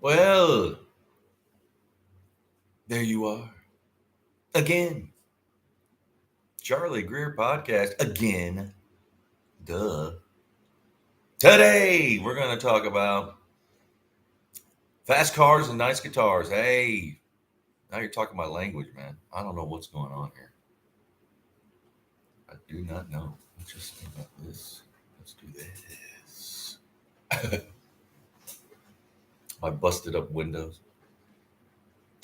Well, there you are. Again. Charlie Greer podcast. Again. Duh. Today, we're going to talk about fast cars and nice guitars. Hey, now you're talking my language, man. I don't know what's going on here. I do not know. Let's just think about this. Let's do this. My busted up windows.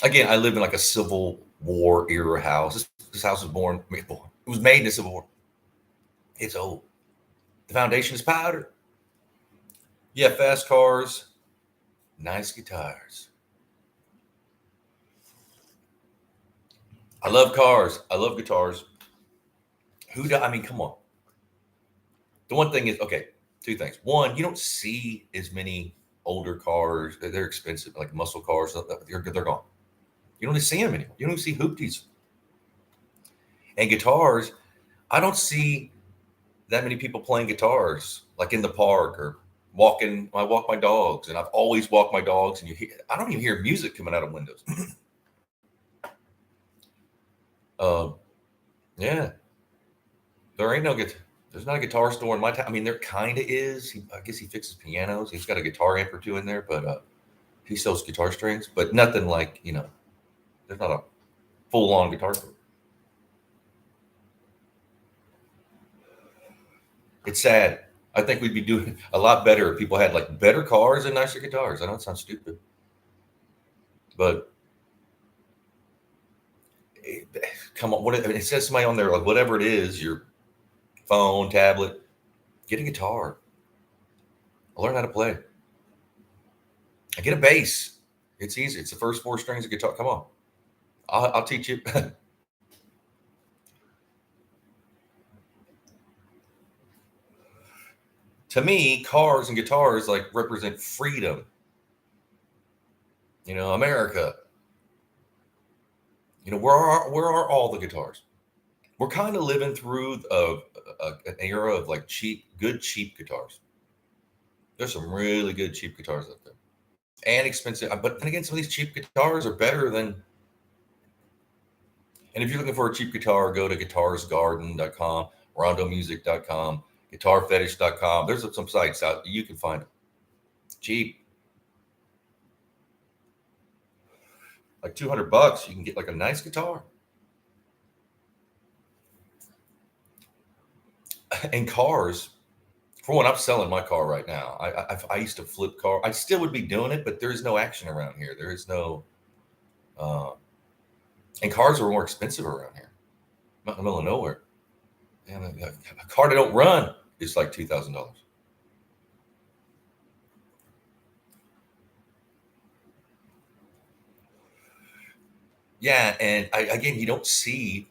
Again, I live in like a Civil War era house. This house was it was made in the Civil War. It's old. The foundation is powder. Yeah, fast cars, nice guitars. I love cars. I love guitars. I mean, come on. The one thing is, okay, two things. One, you don't see as many older cars. They're expensive, like muscle cars. They're gone. You don't see them anymore. You don't see hoopties. And guitars, I don't see that many people playing guitars, like in the park or walking. I walk my dogs, and I've always walked my dogs, and I don't even hear music coming out of windows. Yeah, there ain't no guitar. There's not a guitar store in my town. I mean, there kind of is. I guess he fixes pianos. He's got a guitar amp or two in there, but he sells guitar strings, but nothing like, there's not a full-on guitar store. It's sad. I think we'd be doing a lot better if people had like better cars and nicer guitars. I know it sounds stupid, but come on. It says somebody on there, like whatever it is, your phone, tablet, get a guitar. I'll learn how to play. I get a bass. It's easy. It's the first four strings of guitar. Come on. I'll teach you. To me, cars and guitars like represent freedom. America. Where are all the guitars? We're kind of living through an era of like good cheap guitars. There's some really good cheap guitars out there, and expensive. But then again, some of these cheap guitars are better than. And if you're looking for a cheap guitar, go to guitarsgarden.com, rondomusic.com, guitarfetish.com. There's some sites out you can find them cheap. Like $200, you can get like a nice guitar. And cars, for one, I'm selling my car right now. I used to flip car. I still would be doing it, but there is no action around here. There is no, and cars are more expensive around here. Not in the middle of nowhere. And a car that don't run is like $2,000. Yeah, and again, you don't see.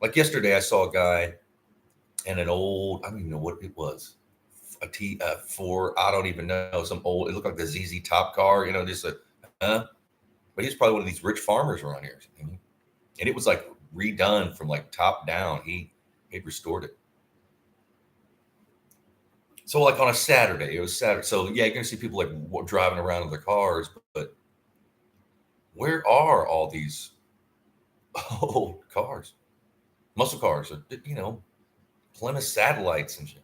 Like yesterday, I saw a guy in an old. I don't even know what it was. A T4. I don't even know. Some old. It looked like the ZZ Top car. Just a. But he's probably one of these rich farmers around here, and it was like redone from like top down. He restored it. So like on a Saturday, it was Saturday. So yeah, you're gonna see people like driving around in their cars, but where are all these old cars, muscle cars, or Plymouth satellites and shit?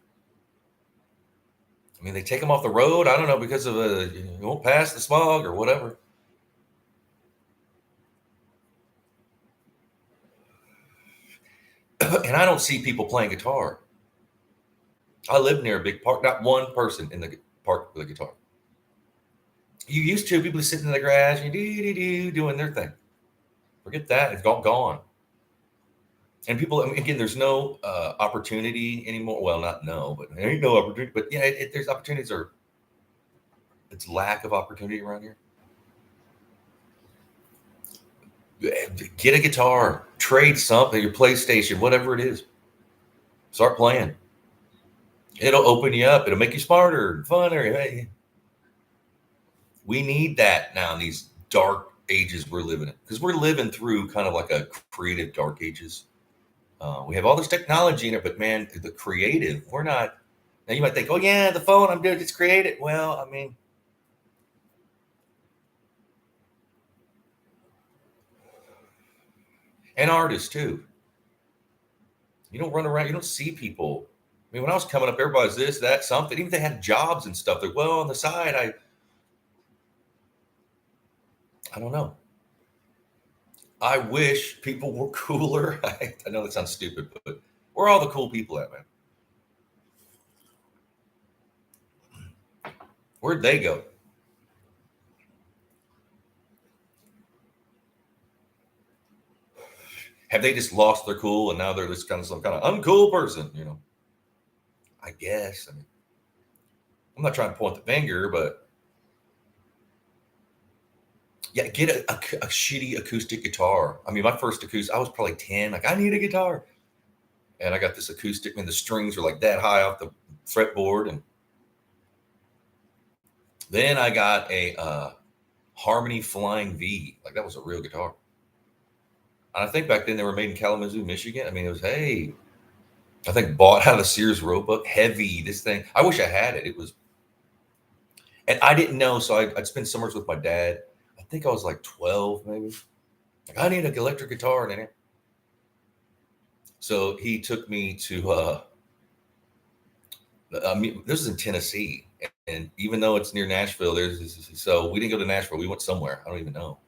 I mean, they take them off the road. I don't know, because of you won't pass the smog or whatever. And I don't see people playing guitar. I live near a big park. Not one person in the park with a guitar. You used to people sitting in the garage and doing their thing. Forget that. It's gone. And people, again, there's no opportunity anymore. Well, not no, but there ain't no opportunity. But yeah, there's opportunities, or it's lack of opportunity around here. Get a guitar, trade something, your PlayStation, whatever it is. Start playing. It'll open you up. It'll make you smarter and funner. We need that now in these dark ages we're living in, because we're living through kind of like a creative dark ages. We have all this technology in it, but man, the creative, we're not. Now you might think, oh yeah, the phone I'm doing, it's creative. Well, I mean, and artists too. You don't run around, you don't see people. I mean, when I was coming up, everybody's this, that, something. Even if they had jobs and stuff, they're well on the side. I don't know. I wish people were cooler. I know that sounds stupid, but where are all the cool people at, man? Where'd they go? Have they just lost their cool and now they're just kind of some kind of uncool person, you know? I guess. I mean, I'm not trying to point the finger, but yeah, get a shitty acoustic guitar. I mean, my first acoustic, I was probably 10. Like, I need a guitar. And I got this acoustic, and the strings are like that high off the fretboard. And then I got a Harmony Flying V. Like, that was a real guitar. And I think back then they were made in Kalamazoo, Michigan. I mean, it was, hey, I think bought out of the Sears Roebuck. Heavy, this thing. I wish I had it. It was, and I didn't know. So I'd spend summers with my dad. I think I was like 12, maybe. Like, I need an electric guitar. And so he took me to, I mean, this is in Tennessee. And even though it's near Nashville, so we didn't go to Nashville. We went somewhere. I don't even know.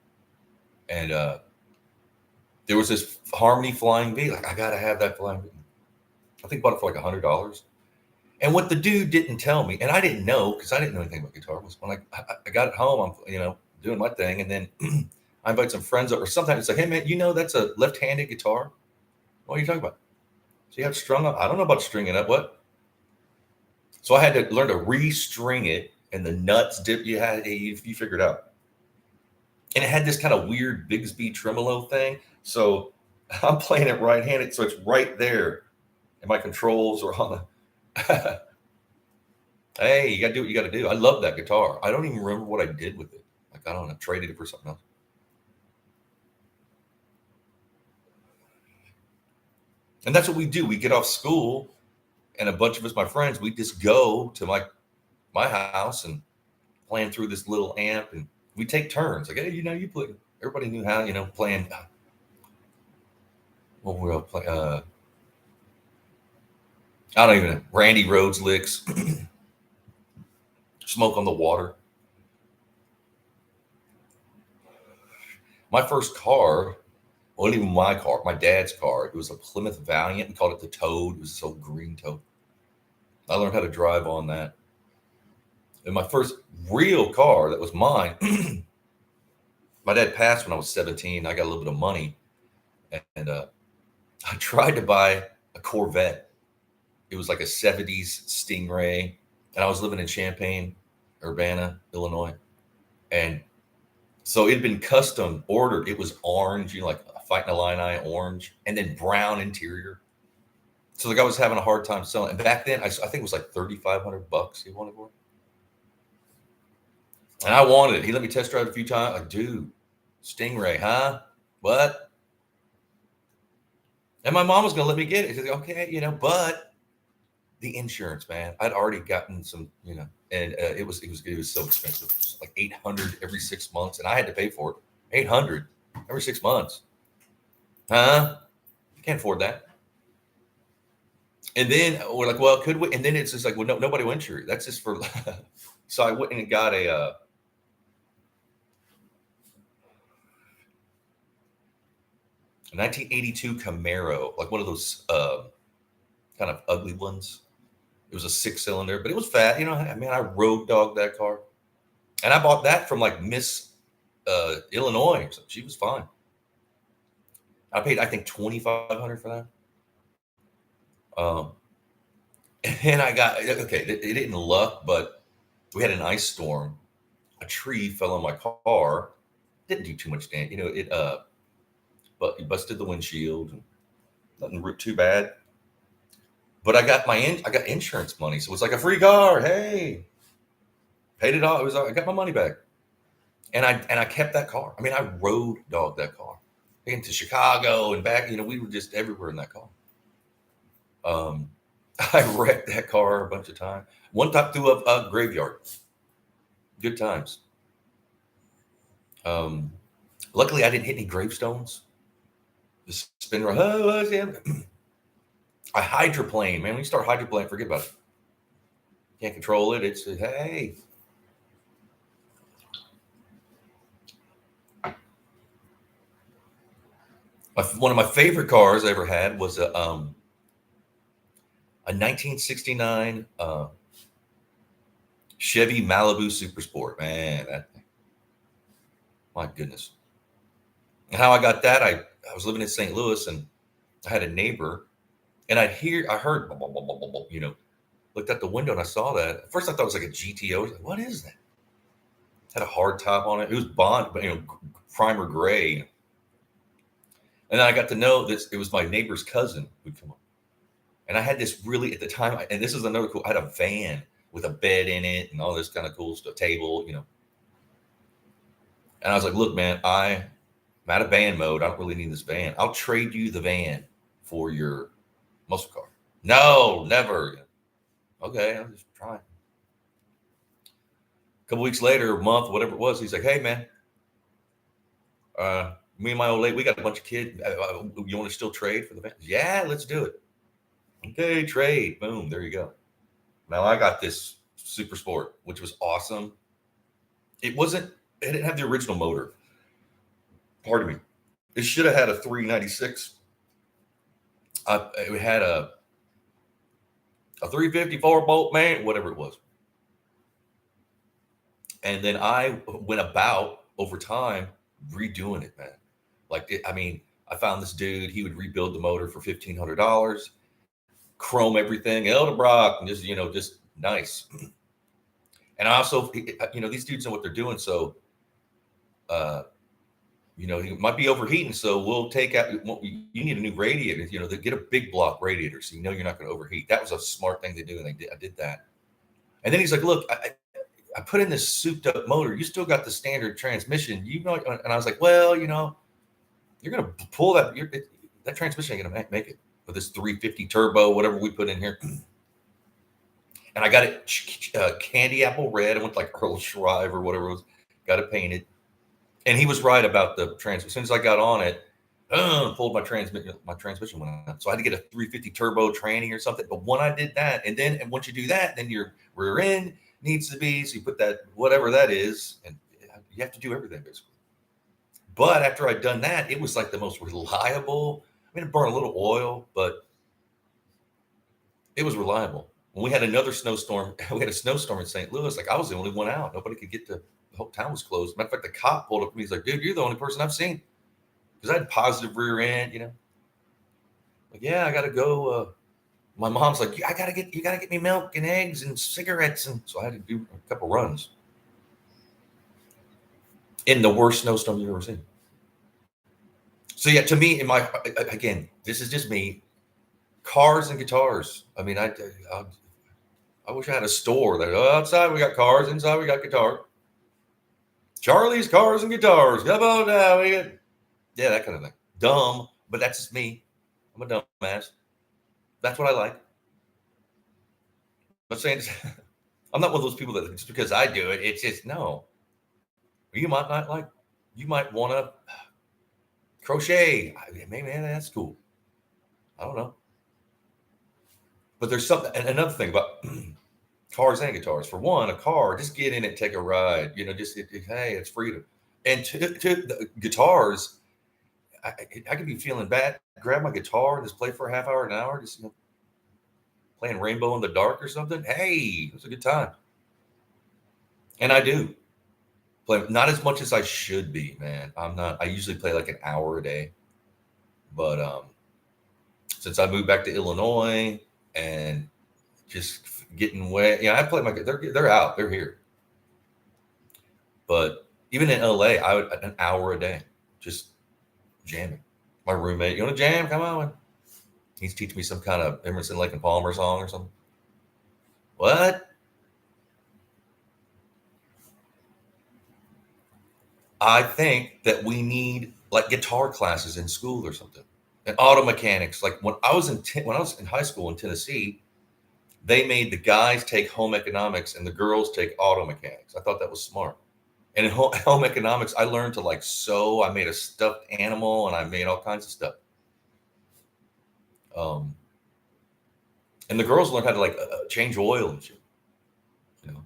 And there was this Harmony Flying V. Like, I got to have that Flying V. I think bought it for like $100. And what the dude didn't tell me, and I didn't know because I didn't know anything about guitar, was when I got it home, I'm doing my thing, and then I invite some friends over. Sometimes it's like, hey man, that's a left-handed guitar. What are you talking about? So you have strung up. I don't know about stringing up. What? So I had to learn to re-string it, and the nuts dip. You figured out. And it had this kind of weird Bigsby tremolo thing. So I'm playing it right-handed, so it's right there, and my controls are on the. Hey, you gotta do what you gotta do. I love that guitar. I don't even remember what I did with it. Like, I don't know, traded it for something else. And that's what we do. We get off school, and a bunch of us, my friends, we just go to my house and playing through this little amp, and we take turns. Like, hey, you play. Everybody knew how, playing. What we all play? I don't even know. Randy Rhoads licks, Smoke on the Water. My first car wasn't even my car, my dad's car. It was a Plymouth Valiant. We called it the Toad. It was this old green Toad. I learned how to drive on that. And my first real car that was mine, my dad passed when I was 17. I got a little bit of money. And I tried to buy a Corvette. It was like a 70s Stingray. And I was living in Champaign, Urbana, Illinois. And so it had been custom ordered. It was orange, like Fighting Illini orange, and then brown interior. So the guy was having a hard time selling. And back then, I think it was like $3,500 he wanted for it. And I wanted it. He let me test drive it a few times. Like, dude, Stingray, huh? What? And my mom was going to let me get it. She's like, okay, but the insurance, man, I'd already gotten some, and it was so expensive. It was like $800 every 6 months, and I had to pay for it. $800 every 6 months, huh? You can't afford that. And then we're like, well, could we? And then it's just like, well, no, nobody will insure it. That's just for. So I went and got a 1982 Camaro, like one of those kind of ugly ones. It was a 6-cylinder, but it was fat. I mean, I road dogged that car. And I bought that from like Miss Illinois. So she was fine. I paid, I think, $2,500 for that. And I got, okay, it didn't luck, but we had an ice storm. A tree fell on my car. Didn't do too much damage. But it busted the windshield. And nothing too bad. But I got insurance money, so it's like a free car. Hey, paid it off. I got my money back, and I kept that car. I mean, I road dogged that car into Chicago and back. We were just everywhere in that car. I wrecked that car a bunch of times. One time through a graveyard. Good times. Luckily, I didn't hit any gravestones. Just spin around. Oh, yeah. I hydroplane, man. When you start hydroplane, forget about it. Can't control it. It's hey. One of my favorite cars I ever had was a 1969 Chevy Malibu Super Sport. Man, that, my goodness. And how I got that, I was living in St. Louis and I had a neighbor and I heard, blah, blah, blah, blah, blah, blah, looked out the window and I saw that. At first I thought it was like a GTO. I was like, what is that? Had a hard top on it. It was Bond, but primer gray. And then I got to know this. It was my neighbor's cousin who'd come up. And I had this really, at the time, and this is another cool, I had a van with a bed in it and all this kind of cool stuff, table. And I was like, look, man, I'm out of van mode. I don't really need this van. I'll trade you the van for your muscle car. No, never. Okay, I'm just trying. A couple weeks later, a month, whatever it was, he's like, hey, man, me and my old lady, we got a bunch of kids. You want to still trade for the van? Yeah, let's do it. Okay, trade. Boom, there you go. Now I got this Super Sport, which was awesome. It didn't have the original motor. Pardon me. It should have had a 396. It had a 354 bolt, man, whatever it was. And then I went about over time redoing it, man. I found this dude. He would rebuild the motor for $1,500, chrome everything, Edelbrock, and just nice. And I also, these dudes know what they're doing. So, it might be overheating. So we'll take out, you need a new radiator, they get a big block radiator. So, you're not going to overheat. That was a smart thing to do. And I did that. And then he's like, look, I put in this souped up motor. You still got the standard transmission, and I was like, well, you're going to pull that, that transmission ain't going to make it with this 350 turbo, whatever we put in here. And I got it candy apple red. I went like Earl Shrive or whatever it was, got it painted. And he was right about the transmission. As soon as I got on it, pulled my transmission went out. So I had to get a 350 turbo tranny or something. But when I did that, and once you do that, then your rear end needs to be, so you put that, whatever that is, and you have to do everything basically. But after I'd done that, it was like the most reliable. I mean, it burned a little oil, but it was reliable. When we had another snowstorm, we had a snowstorm in St. Louis. Like I was the only one out. Nobody could get to. The whole town was closed. Matter of fact, the cop pulled up to me. He's like, "Dude, you're the only person I've seen." Because I had positive rear end, Like, yeah, I gotta go. My mom's like, you gotta get me milk and eggs and cigarettes, and so I had to do a couple runs. In the worst snowstorm you've ever seen. So yeah, to me, again, this is just me. Cars and guitars. I mean, I wish I had a store that outside we got cars, inside we got guitar. Charlie's Cars and Guitars. Come on now, yeah, that kind of thing. Dumb, but that's just me. I'm a dumbass. That's what I like. I'm saying I'm not one of those people that just because I do it, it's just no. You might not like. You might want to crochet. Maybe that's cool. I don't know. But there's something, and another thing about cars and guitars. For one, a car, just get in it, take a ride. Hey, it's freedom. And to the guitars, I could be feeling bad. Grab my guitar and just play for a half hour, an hour, just playing Rainbow in the Dark or something. Hey, it's a good time. And I do play, not as much as I should be, man. I'm not. I usually play like an hour a day, but since I moved back to Illinois and just getting wet, I play they're out, they're here. But even in LA, I would an hour a day just jamming. My roommate, you want to jam? Come on. He's teaching me some kind of Emerson, Lake and Palmer song or something. What? I think that we need like guitar classes in school or something, and auto mechanics. Like when I was in high school in Tennessee, they made the guys take home economics and the girls take auto mechanics. I thought that was smart. And in home economics, I learned to like sew. I made a stuffed animal and I made all kinds of stuff. Um, and the girls learn how to like change oil and shit. You know,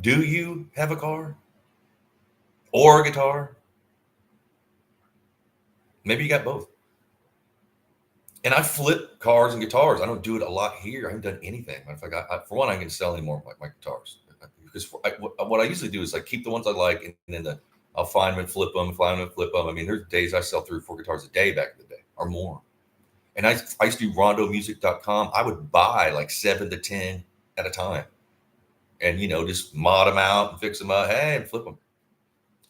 do you have a car or a guitar? Maybe you got both. And I flip cars and guitars. I don't do it a lot here. I haven't done anything. In fact, for one, I can sell any more of my guitars because what I usually do is like keep the ones I like, and then I'll find them and flip them, find them and flip them. I mean, there's days I sell 3 or 4 guitars a day back in the day or more. And I used to do rondomusic.com. I would buy like 7 to 10 at a time, and just mod them out and fix them up, hey, and flip them.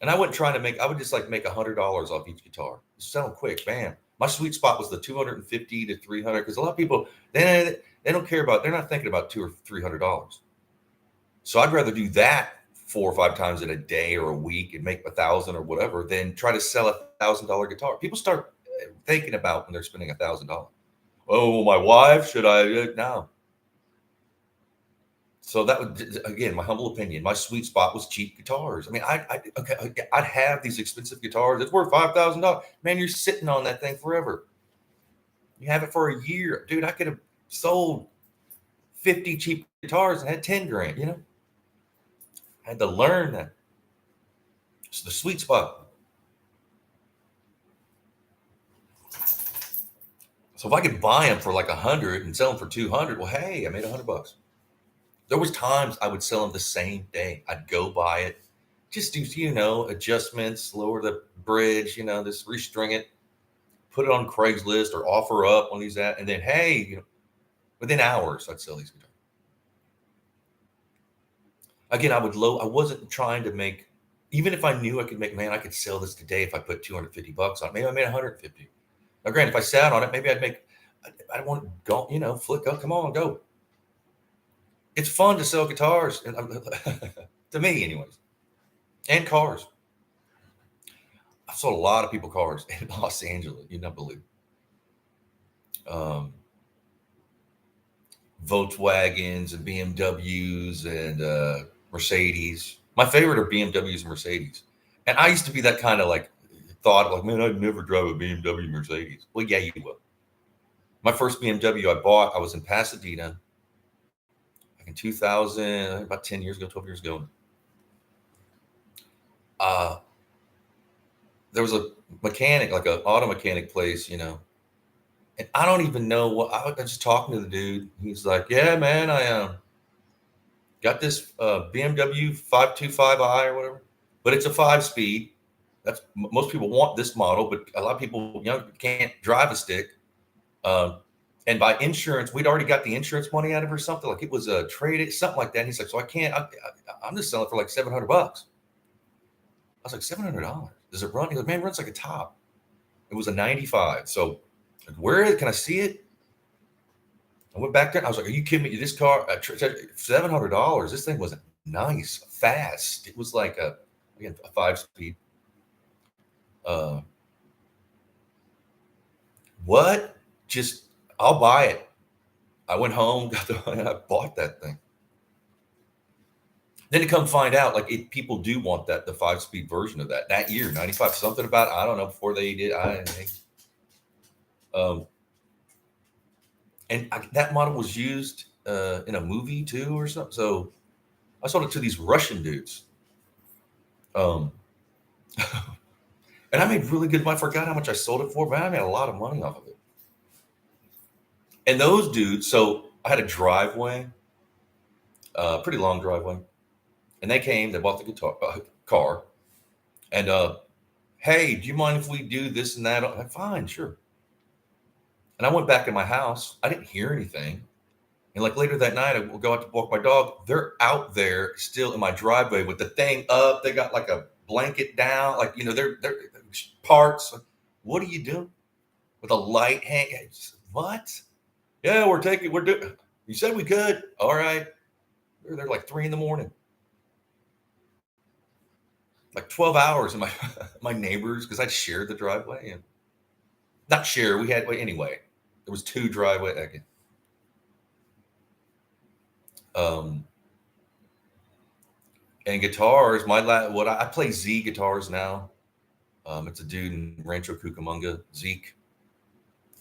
And I wouldn't try to make. I would just like make $100 off each guitar. Just sell them quick, bam. My sweet spot was the 250 to 300 because a lot of people they don't care about. They're not thinking about $200 or $300. So I'd rather do that 4 or 5 times in a day or a week and make 1,000 or whatever than try to sell $1,000 guitar. People start thinking about when they're spending $1,000. Oh, my wife, should I? No. So that would, again, my humble opinion, my sweet spot was cheap guitars. I mean, I'd have these expensive guitars. It's worth $5,000. Man, you're sitting on that thing forever. You have it for a year, dude. I could have sold 50 cheap guitars and had 10 grand. I had to learn that. It's the sweet spot. So if I could buy them for like 100 and sell them for 200, well, hey, I made $100. There was times I would sell them the same day. I'd go buy it, just do, adjustments, lower the bridge, just restring it, put it on Craigslist or offer up on these that, and then hey, within hours I'd sell these guitars. Again, I wasn't trying to make, even if I knew I could make, man, I could sell this today if I put $250 on it. Maybe I made 150. Now, granted, if I sat on it, maybe I'd make. I don't want to go, flick up. Come on, go. It's fun to sell guitars, and to me, anyways, and cars. I've sold a lot of people cars in Los Angeles. You'd not believe. Volkswagens and BMWs and Mercedes. My favorite are BMWs and Mercedes. And I used to be that kind of like thought like, man, I'd never drive a BMW Mercedes. Well, yeah, you will. My first BMW I bought, I was in Pasadena in 2000, about 10 years ago, 12 years ago. There was a mechanic, like an auto mechanic place, and I don't even know what. I was just talking to the dude. He's like, "Yeah, man, I got this BMW 525i or whatever, but it's a 5-speed. That's most people want this model, but a lot of people, can't drive a stick. And by insurance, we'd already got the insurance money out of it or something. Like it was a trade, something like that. And he's like, so I can't. I'm just selling for like $700. I was like, $700. Does it run? He goes, man, it runs like a top. It was a 95. So where is it? Can I see it? I went back there. I was like, are you kidding me? This car, $700. This thing was nice, fast. It was like a 5-speed. What? Just, I'll buy it. I went home, and I bought that thing. Then to come find out, like people do want the 5-speed version of that year, 95, something about, I don't know, before they did, I didn't think. That model was used in a movie too or something. So I sold it to these Russian dudes. And I made really good money. I forgot how much I sold it for, but I made a lot of money off of it. And those dudes, so I had a driveway, pretty long driveway. And they came, they bought the car. And, hey, do you mind if we do this and that? I'm like, fine, sure. And I went back in my house. I didn't hear anything. And like later that night, I will go out to walk my dog. They're out there still in my driveway with the thing up. They got like a blanket down, like, they're parts. What are you doing? With a light hang? What? Yeah, we're doing. You said we could. All right. They're like 3 a.m. Like 12 hours in my neighbors, because I shared the driveway and not share. We had, anyway, there was 2 driveway. Again. And guitars, I play Z guitars now. It's a dude in Rancho Cucamonga, Zeke,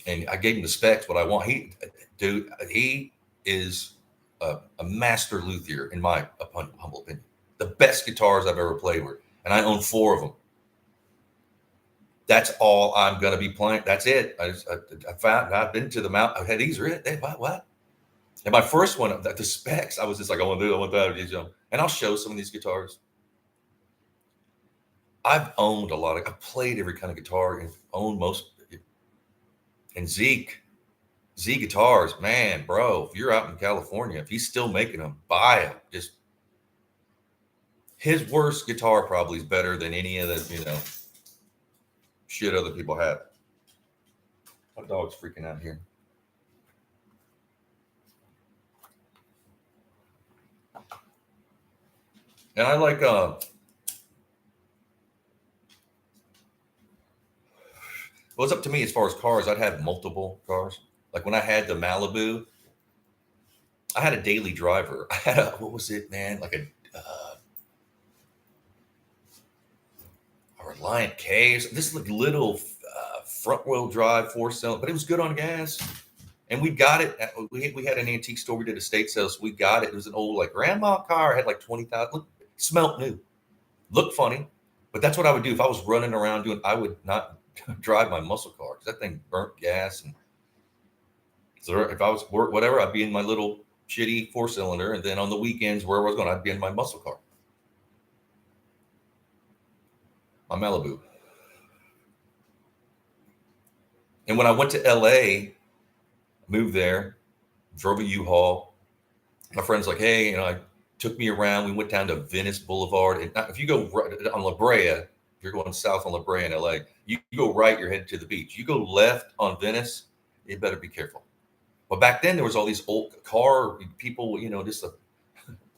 and I gave him the specs what I want. He is a master luthier in my humble opinion. The best guitars I've ever played with, and I own 4 of them. That's all I'm going to be playing. That's it. I found I've been to the mountain. I had these are it. What? And my first one, the specs, I was just like, I want to do, I want that. And I'll show some of these guitars. I've owned a lot of. I've played every kind of guitar and owned most. And Z guitars, man, bro. If you're out in California, if he's still making them, buy them. Just his worst guitar probably is better than any of the shit other people have. My dog's freaking out here. And I like well, it's up to me as far as cars. I'd have multiple cars. Like when I had the Malibu, I had a daily driver. I had what was it, man? Like a Reliant K. This little front wheel drive 4-cylinder, but it was good on gas. And we got it. We had an antique store. We did estate sales. So we got it. It was an old like grandma car. It had like 20,000. Smelt new. Looked funny. But that's what I would do if I was running around doing. I would not drive my muscle car because that thing burnt gas. And so if I was whatever, I'd be in my little shitty 4-cylinder. And then on the weekends, where I was going, I'd be in my muscle car. My Malibu. And when I went to LA, moved there, drove a U-Haul. My friend's like, hey, I took me around. We went down to Venice Boulevard. And if you go right on La Brea, if you're going south on La Brea in LA, you go right, you're headed to the beach. You go left on Venice, you better be careful. But back then there was all these old car people, just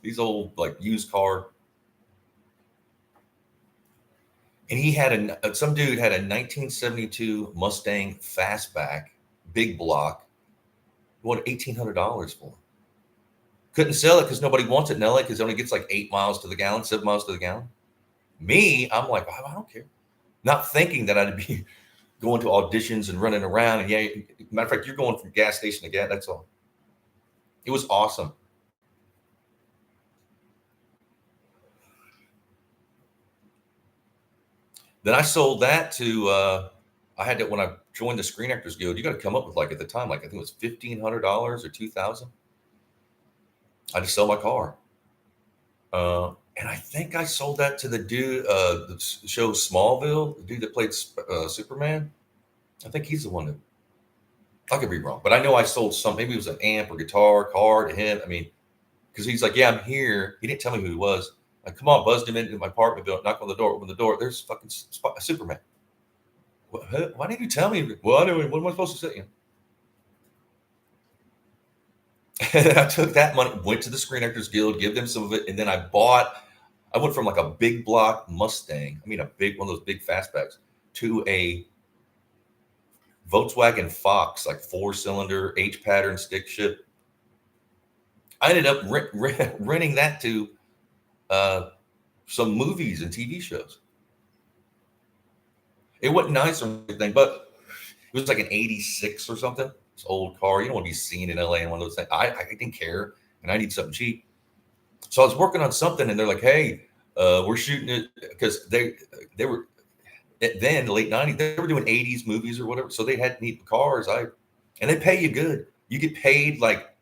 these old like used car. And he had some dude had a 1972 Mustang Fastback, big block. He wanted $1,800 for it. Couldn't sell it because nobody wants it in LA because it only gets like 8 miles to the gallon, 7 miles to the gallon. Me, I'm like, I don't care. Not thinking that I'd be going to auditions and running around. And matter of fact, you're going from gas station to gas. That's all. It was awesome. Then I sold that to, I had to, when I joined the Screen Actors Guild, you got to come up with like at the time, like I think it was $1,500 or $2,000. I just sell my car. And I think I sold that to the dude, the show Smallville, the dude that played Superman. I think he's the one that, I could be wrong, but I know I sold some, maybe it was an amp or guitar, car to him. I mean, because he's like, yeah, I'm here. He didn't tell me who he was. Like, come on, buzzed him into my apartment building, knock on the door, open the door. There's fucking Superman. Why didn't you tell me? Well, I know. What am I supposed to say? And I took that money, went to the Screen Actors Guild, give them some of it, and then I went from like a big block Mustang, a big one of those big fastbacks, to a Volkswagen Fox, like 4-cylinder H pattern stick shift. I ended up renting that to some movies and TV shows. It wasn't nice or anything, but it was like an 86 or something. This old car. You don't want to be seen in LA in one of those things. I didn't care, and I need something cheap. So I was working on something, and they're like, hey, we're shooting it, because they were, then the late 90s, they were doing 80s movies or whatever. So they had neat cars. And they pay you good. You get paid like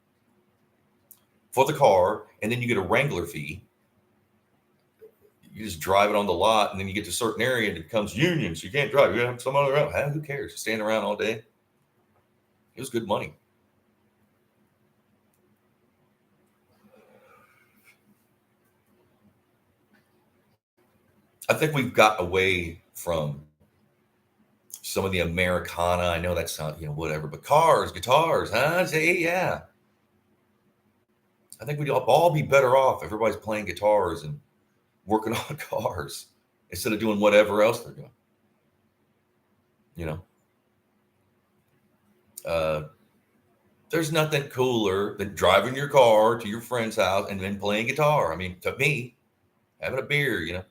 for the car, and then you get a Wrangler fee. You just drive it on the lot, and then you get to a certain area and it becomes union. So you can't drive. You have some other around. Who cares? Stand around all day. It was good money. I think we've got away from some of the Americana. I know that's not, whatever, but cars, guitars, huh? Say, yeah. I think we'd all be better off if everybody's playing guitars and working on cars instead of doing whatever else they're doing. There's nothing cooler than driving your car to your friend's house and then playing guitar. To me, having a beer,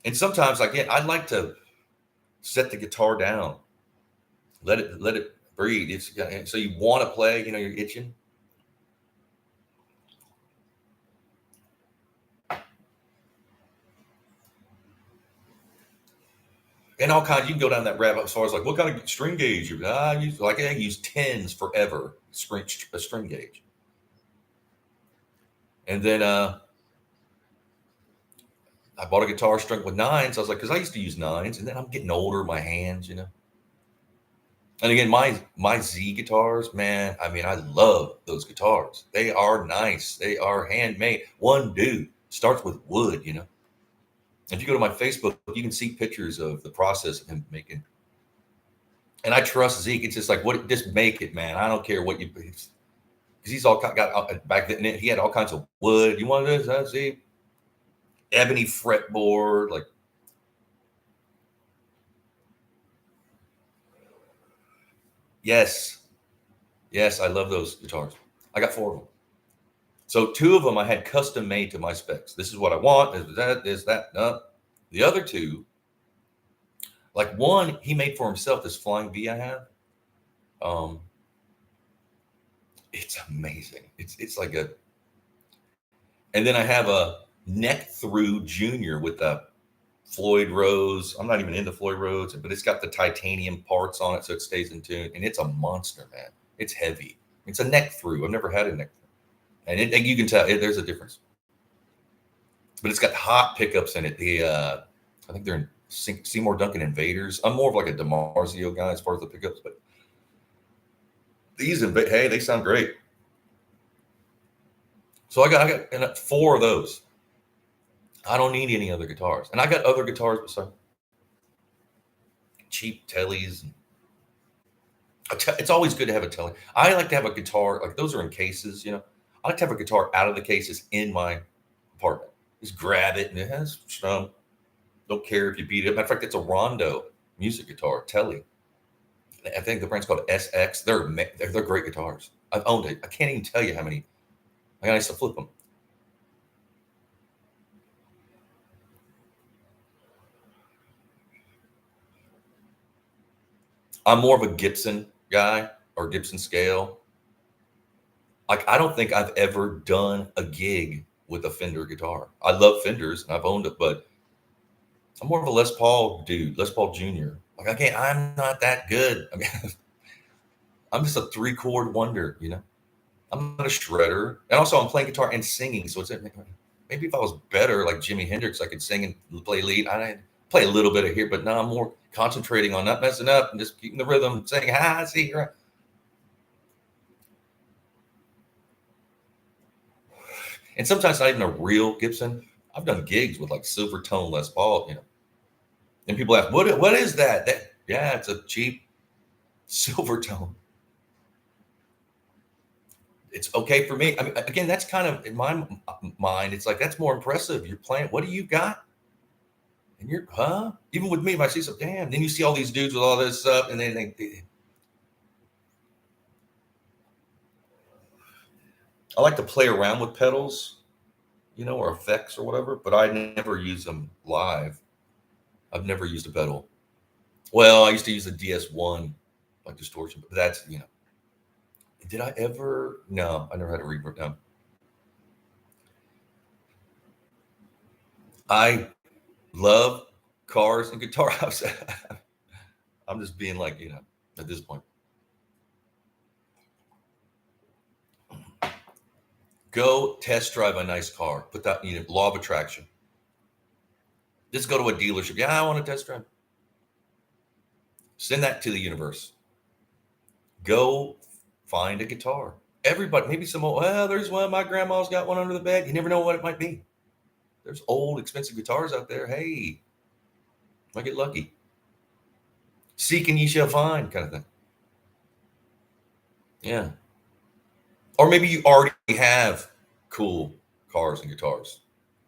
And sometimes I'd like to set the guitar down, let it breathe. So you want to play, you're itching. And all kinds. You can go down that rabbit as far as like what kind of string gauge you. I use tens forever. A string gauge, and then I bought a guitar string with nines. I was like, because I used to use nines, and then I'm getting older, my hands. And again, my Z guitars, man. I mean, I love those guitars. They are nice. They are handmade. One dude starts with wood. If you go to my Facebook, you can see pictures of the process of him making. And I trust Zeke. It's just like, what? Just make it, man. I don't care what you, because he's all got back then. He had all kinds of wood. You want this? See, ebony fretboard, like. Yes, yes, I love those guitars. I got 4 of them. So 2 of them I had custom made to my specs. This is what I want. Is that. No. The other 2, like one, he made for himself. This Flying V I have. Um, it's amazing. It's like a. And then I have a neck through Junior with a Floyd Rose. I'm not even into Floyd Rose, but it's got the titanium parts on it so it stays in tune. And it's a monster, man. It's heavy. It's a neck through. I've never had a neck through. And you can tell there's a difference. But it's got hot pickups in it. I think they're in Seymour Duncan Invaders. I'm more of like a DiMarzio guy as far as the pickups, but hey, they sound great. So I got 4 of those. I don't need any other guitars, and I got other guitars besides cheap tellies. It's always good to have a telly. I like to have a guitar, like those are in cases. I like to have a guitar out of the cases in my apartment. Just grab it, and it has strum. Don't care if you beat it. Matter of fact, it's a Rondo music guitar, telly. I think the brand's called SX. They're great guitars. I've owned it. I can't even tell you how many. I used to flip them. I'm more of a Gibson guy or Gibson scale. Like I don't think I've ever done a gig with a Fender guitar. I love Fenders and I've owned it, but I'm more of a Les Paul dude, Les Paul Jr. Like I'm not that good. I mean, I'm just a 3-chord wonder. I'm not a shredder. And also I'm playing guitar and singing. So maybe if I was better like Jimi Hendrix, I could sing and play lead. I play a little bit of here, but now I'm more concentrating on not messing up and just keeping the rhythm, saying, I see here. And sometimes not even a real Gibson. I've done gigs with like silver tone Les Paul, and people ask, what is that? Yeah, it's a cheap silver tone. It's okay for me. I mean, again, that's kind of in my mind. It's like, that's more impressive. You're playing, what do you got? And you're, even with me, if I see some, damn, then you see all these dudes with all this stuff and then I like to play around with pedals, or effects or whatever, but I never use them live. I've never used a pedal. Well, I used to use the DS1, like distortion, but that's, did I ever? No, I never had a reverb. No. I love cars and guitar. I'm just being like, at this point. Go test drive a nice car. Put that, law of attraction. Just go to a dealership. Yeah, I want to test drive. Send that to the universe. Go find a guitar. Everybody, maybe there's one. My grandma's got one under the bed. You never know what it might be. There's old, expensive guitars out there. Hey, might get lucky. Seek and ye shall find, kind of thing. Yeah. Or maybe you already have cool cars and guitars.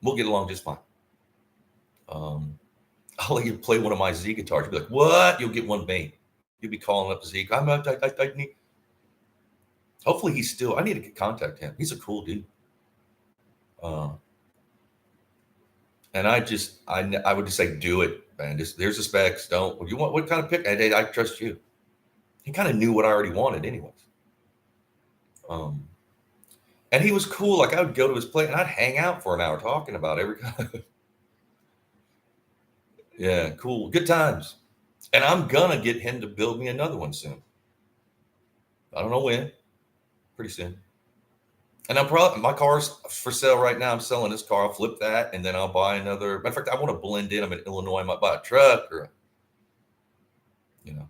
We'll get along just fine. I'll let you play one of my Z guitars. You'll be like, what? You'll get one made. You'll be calling up Z. I need. Hopefully I need to contact him. He's a cool dude. And I would just say, do it, man. Just there's the specs. Don't you want what kind of pick? I trust you. He kind of knew what I already wanted, anyways. Um, and he was cool. Like I would go to his place and I'd hang out for an hour talking about every kind of yeah, cool, good times. And I'm gonna get him to build me another one soon. I don't know when. Pretty soon. And I'm probably my car's for sale right now. I'm selling this car. I'll flip that, and then I'll buy another. Matter of fact, I want to blend in. I'm in Illinois. I might buy a truck, or you know,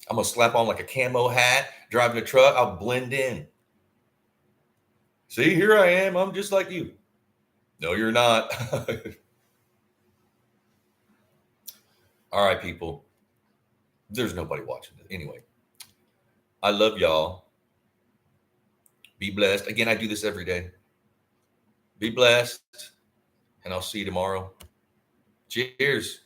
I'm gonna slap on like a camo hat, driving a truck. I'll blend in. See, here I am. I'm just like you. No, you're not. All right, people. There's nobody watching this anyway. I love y'all. Be blessed. Again, I do this every day. Be blessed, and I'll see you tomorrow. Cheers.